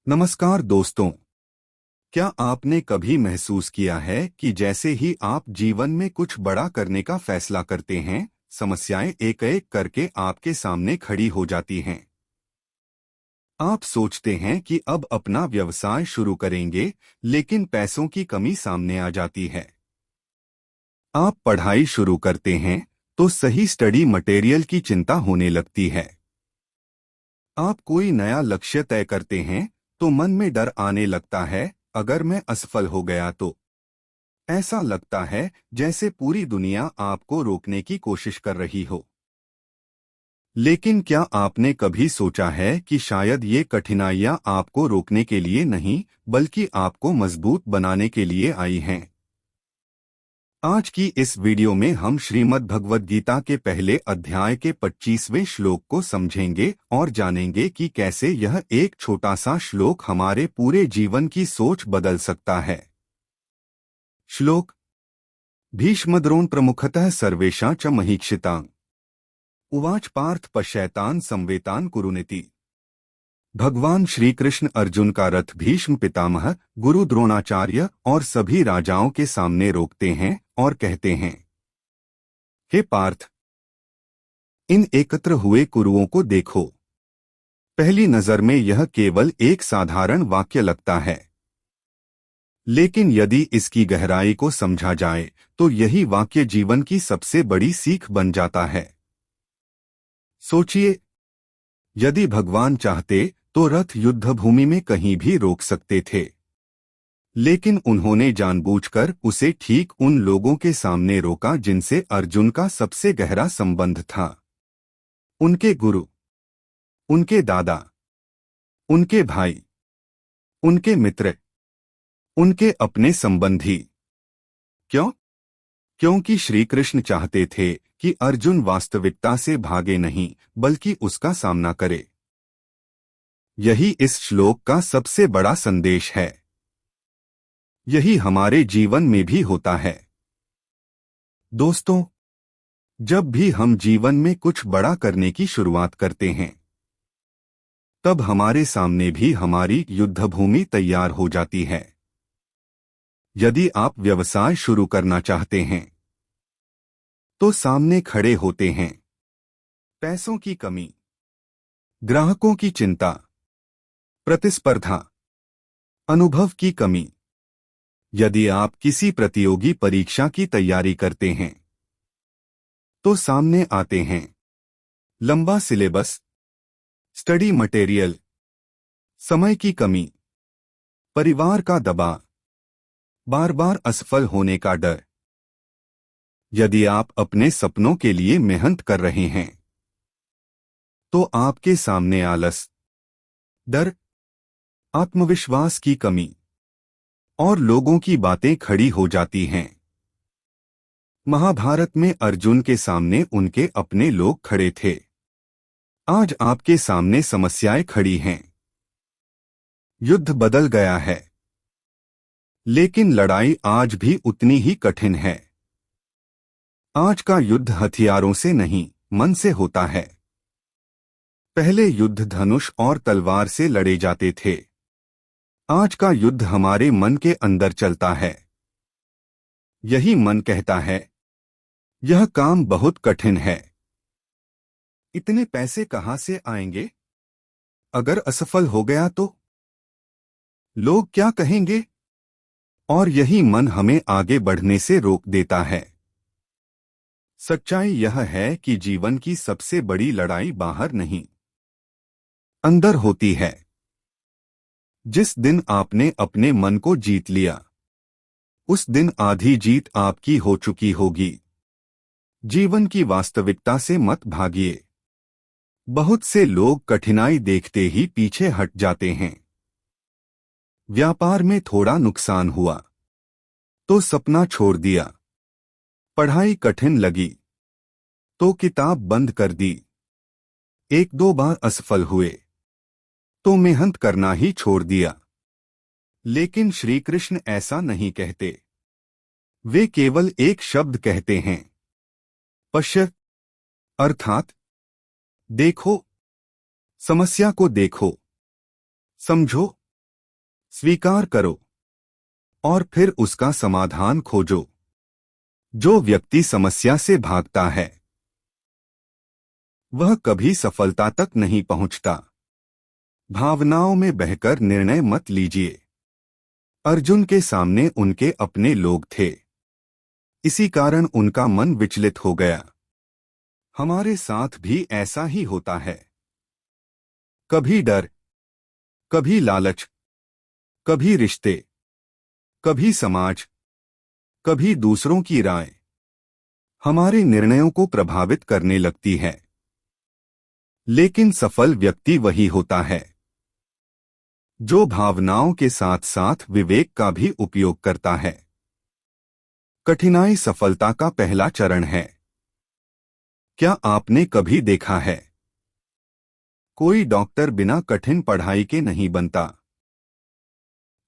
नमस्कार दोस्तों। क्या आपने कभी महसूस किया है कि जैसे ही आप जीवन में कुछ बड़ा करने का फैसला करते हैं, समस्याएं एक एक करके आपके सामने खड़ी हो जाती हैं। आप सोचते हैं कि अब अपना व्यवसाय शुरू करेंगे, लेकिन पैसों की कमी सामने आ जाती है। आप पढ़ाई शुरू करते हैं तो सही स्टडी मटेरियल की चिंता होने लगती है। आप कोई नया लक्ष्य तय करते हैं तो मन में डर आने लगता है, अगर मैं असफल हो गया तो। ऐसा लगता है जैसे पूरी दुनिया आपको रोकने की कोशिश कर रही हो। लेकिन क्या आपने कभी सोचा है कि शायद ये कठिनाइयां आपको रोकने के लिए नहीं, बल्कि आपको मजबूत बनाने के लिए आई हैं? आज की इस वीडियो में हम श्रीमद् भगवद गीता के पहले अध्याय के 25वें श्लोक को समझेंगे और जानेंगे कि कैसे यह एक छोटा सा श्लोक हमारे पूरे जीवन की सोच बदल सकता है। श्लोक। भीष्मद्रोण प्रमुखतः सर्वेषां च महीक्षितां उवाच पार्थ पश्यैतान् संवेतान् कुरुनिति। भगवान श्री कृष्ण अर्जुन का रथ भीष्म पितामह, गुरु द्रोणाचार्य और सभी राजाओं के सामने रोकते हैं और कहते हैं, हे पार्थ, इन एकत्र हुए कुरुओं को देखो। पहली नजर में यह केवल एक साधारण वाक्य लगता है, लेकिन यदि इसकी गहराई को समझा जाए तो यही वाक्य जीवन की सबसे बड़ी सीख बन जाता है। सोचिए, यदि भगवान चाहते तो रथ युद्ध भूमि में कहीं भी रोक सकते थे, लेकिन उन्होंने जानबूझकर उसे ठीक उन लोगों के सामने रोका जिनसे अर्जुन का सबसे गहरा संबंध था। उनके गुरु, उनके दादा, उनके भाई, उनके मित्र, उनके अपने संबंधी। क्यों? क्योंकि श्री कृष्ण चाहते थे कि अर्जुन वास्तविकता से भागे नहीं, बल्कि उसका सामना करे। यही इस श्लोक का सबसे बड़ा संदेश है। यही हमारे जीवन में भी होता है। दोस्तों, जब भी हम जीवन में कुछ बड़ा करने की शुरुआत करते हैं, तब हमारे सामने भी हमारी युद्धभूमि तैयार हो जाती है। यदि आप व्यवसाय शुरू करना चाहते हैं, तो सामने खड़े होते हैं पैसों की कमी, ग्राहकों की चिंता, प्रतिस्पर्धा, अनुभव की कमी। यदि आप किसी प्रतियोगी परीक्षा की तैयारी करते हैं, तो सामने आते हैं लंबा सिलेबस, स्टडी मटेरियल, समय की कमी, परिवार का दबाव, बार बार असफल होने का डर। यदि आप अपने सपनों के लिए मेहनत कर रहे हैं, तो आपके सामने आलस, डर, आत्मविश्वास की कमी और लोगों की बातें खड़ी हो जाती हैं। महाभारत में अर्जुन के सामने उनके अपने लोग खड़े थे। आज आपके सामने समस्याएं खड़ी हैं। युद्ध बदल गया है, लेकिन लड़ाई आज भी उतनी ही कठिन है। आज का युद्ध हथियारों से नहीं, मन से होता है। पहले युद्ध धनुष और तलवार से लड़े जाते थे। आज का युद्ध हमारे मन के अंदर चलता है। यही मन कहता है, यह काम बहुत कठिन है। इतने पैसे कहां से आएंगे? अगर असफल हो गया तो लोग क्या कहेंगे? और यही मन हमें आगे बढ़ने से रोक देता है। सच्चाई यह है कि जीवन की सबसे बड़ी लड़ाई बाहर नहीं, अंदर होती है। जिस दिन आपने अपने मन को जीत लिया, उस दिन आधी जीत आपकी हो चुकी होगी। जीवन की वास्तविकता से मत भागिए। बहुत से लोग कठिनाई देखते ही पीछे हट जाते हैं। व्यापार में थोड़ा नुकसान हुआ तो सपना छोड़ दिया। पढ़ाई कठिन लगी तो किताब बंद कर दी। एक दो बार असफल हुए तो मेहनत करना ही छोड़ दिया। लेकिन श्री कृष्ण ऐसा नहीं कहते। वे केवल एक शब्द कहते हैं, पश्य, अर्थात देखो, समस्या को देखो, समझो, स्वीकार करो और फिर उसका समाधान खोजो। जो व्यक्ति समस्या से भागता है वह कभी सफलता तक नहीं पहुंचता। भावनाओं में बहकर निर्णय मत लीजिए। अर्जुन के सामने उनके अपने लोग थे, इसी कारण उनका मन विचलित हो गया। हमारे साथ भी ऐसा ही होता है। कभी डर, कभी लालच, कभी रिश्ते, कभी समाज, कभी दूसरों की राय हमारे निर्णयों को प्रभावित करने लगती है। लेकिन सफल व्यक्ति वही होता है जो भावनाओं के साथ साथ विवेक का भी उपयोग करता है। कठिनाई सफलता का पहला चरण है। क्या आपने कभी देखा है कोई डॉक्टर बिना कठिन पढ़ाई के नहीं बनता?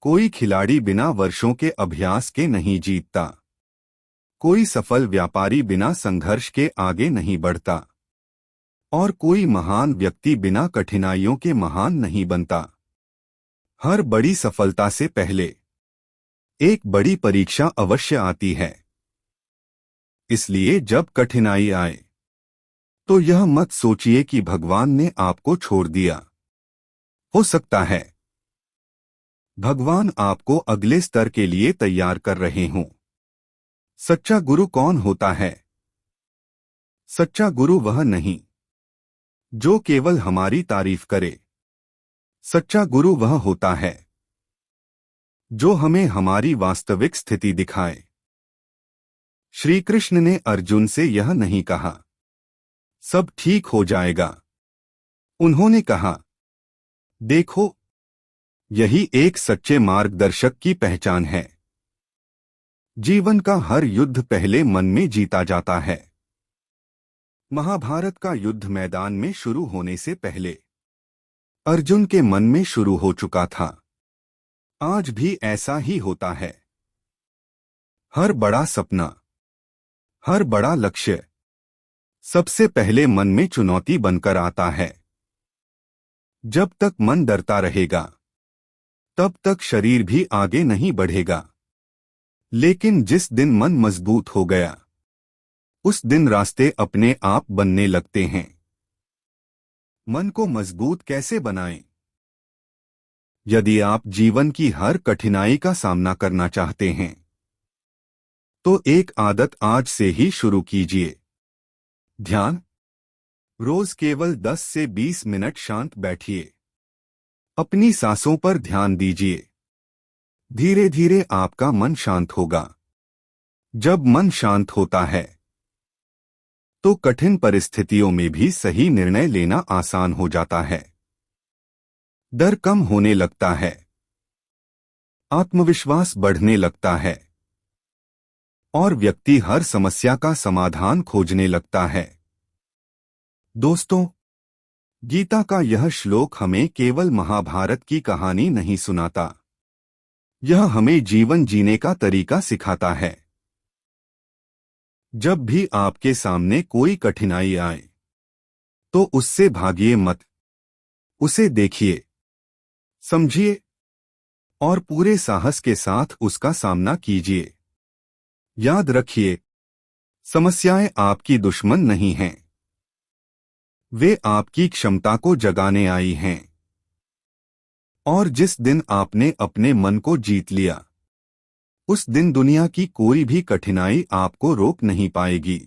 कोई खिलाड़ी बिना वर्षों के अभ्यास के नहीं जीतता? कोई सफल व्यापारी बिना संघर्ष के आगे नहीं बढ़ता? और कोई महान व्यक्ति बिना कठिनाइयों के महान नहीं बनता। हर बड़ी सफलता से पहले एक बड़ी परीक्षा अवश्य आती है। इसलिए जब कठिनाई आए तो यह मत सोचिए कि भगवान ने आपको छोड़ दिया। हो सकता है भगवान आपको अगले स्तर के लिए तैयार कर रहे हों। सच्चा गुरु कौन होता है? सच्चा गुरु वह नहीं जो केवल हमारी तारीफ करे। सच्चा गुरु वह होता है जो हमें हमारी वास्तविक स्थिति दिखाए। श्री कृष्ण ने अर्जुन से यह नहीं कहा सब ठीक हो जाएगा। उन्होंने कहा देखो, यही एक सच्चे मार्गदर्शक की पहचान है। जीवन का हर युद्ध पहले मन में जीता जाता है। महाभारत का युद्ध मैदान में शुरू होने से पहले अर्जुन के मन में शुरू हो चुका था। आज भी ऐसा ही होता है। हर बड़ा सपना, हर बड़ा लक्ष्य सबसे पहले मन में चुनौती बनकर आता है। जब तक मन डरता रहेगा तब तक शरीर भी आगे नहीं बढ़ेगा। लेकिन जिस दिन मन मजबूत हो गया उस दिन रास्ते अपने आप बनने लगते हैं। मन को मजबूत कैसे बनाएं? यदि आप जीवन की हर कठिनाई का सामना करना चाहते हैं तो एक आदत आज से ही शुरू कीजिए। ध्यान। रोज केवल 10 से 20 मिनट शांत बैठिए। अपनी सांसों पर ध्यान दीजिए। धीरे धीरे आपका मन शांत होगा। जब मन शांत होता है तो कठिन परिस्थितियों में भी सही निर्णय लेना आसान हो जाता है। डर कम होने लगता है, आत्मविश्वास बढ़ने लगता है और व्यक्ति हर समस्या का समाधान खोजने लगता है। दोस्तों, गीता का यह श्लोक हमें केवल महाभारत की कहानी नहीं सुनाता, यह हमें जीवन जीने का तरीका सिखाता है। जब भी आपके सामने कोई कठिनाई आए तो उससे भागिए मत। उसे देखिए, समझिए और पूरे साहस के साथ उसका सामना कीजिए। याद रखिए, समस्याएं आपकी दुश्मन नहीं हैं, वे आपकी क्षमता को जगाने आई हैं। और जिस दिन आपने अपने मन को जीत लिया उस दिन दुनिया की कोई भी कठिनाई आपको रोक नहीं पाएगी।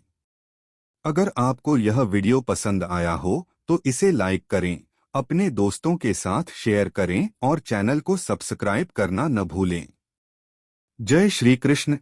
अगर आपको यह वीडियो पसंद आया हो तो इसे लाइक करें, अपने दोस्तों के साथ शेयर करें और चैनल को सब्सक्राइब करना न भूलें। जय श्री कृष्ण।